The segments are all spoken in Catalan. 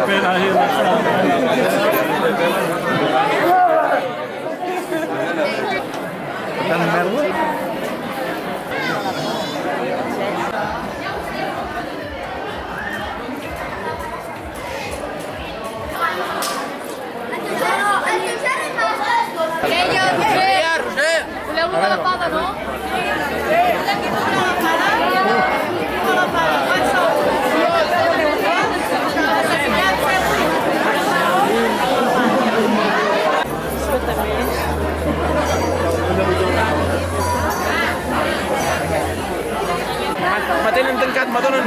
Tan merda? Voleu una de pava, no? Me tenen tancat, me donen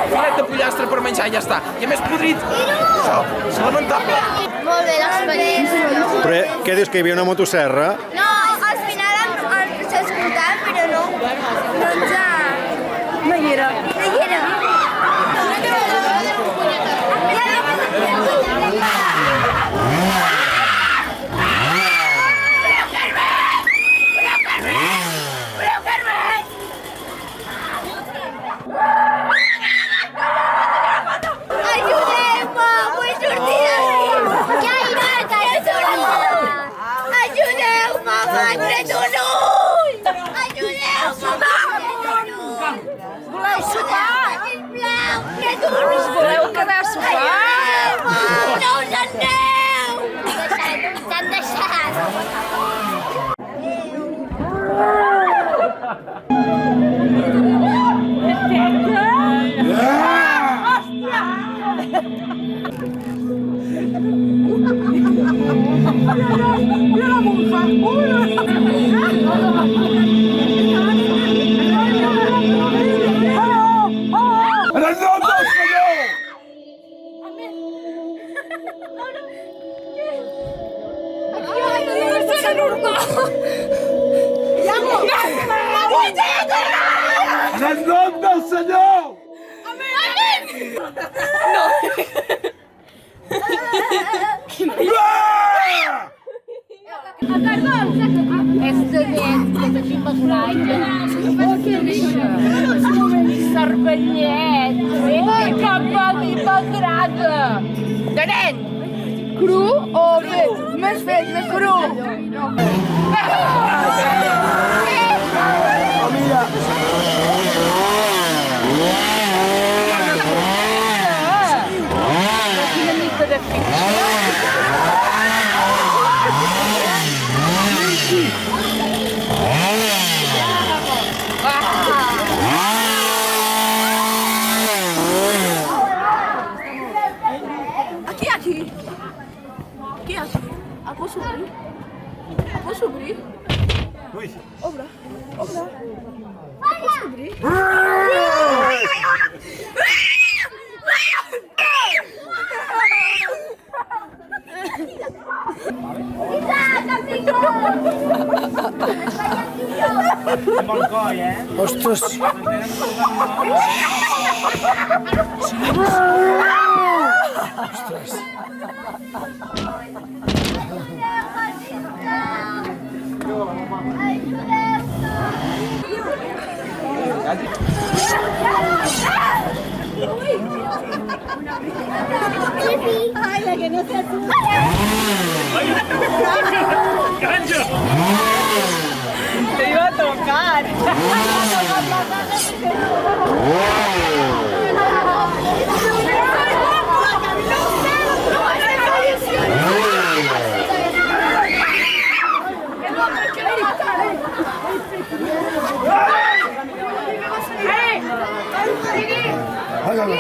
filet de pollastre per menjar i ja està. I a més podrit. Això és lamentable. Molt bé l'experiència. Però què dius, que hi havia una motosserra? No, al final ens escoltàvem, però no. No hi era. No hi era. Ajudeu-me! Vull sortir d'aquí! Ja irà a casa sola! Ajudeu-me! M'ha tret un ull! Ajudeu-me! M'ha tret un ull! Voleu sopar? Sisplau! Tret un ull! Voleu quedar a sopar? Ajudeu-me! No us en aneu! T'han deixat! En el nom del Senyor! Cervellet, cap a mi m'agrada. De nen, cru o fet? Més fet, més cru. Una mica de Què hi ha aquí? El pots obrir? El pots obrir? Ui! Obre, obre. El pots obrir? Bon coll, eh? Ostres! Ostres! Ay, que no se asusta. Te iba a tocar. Hágalo.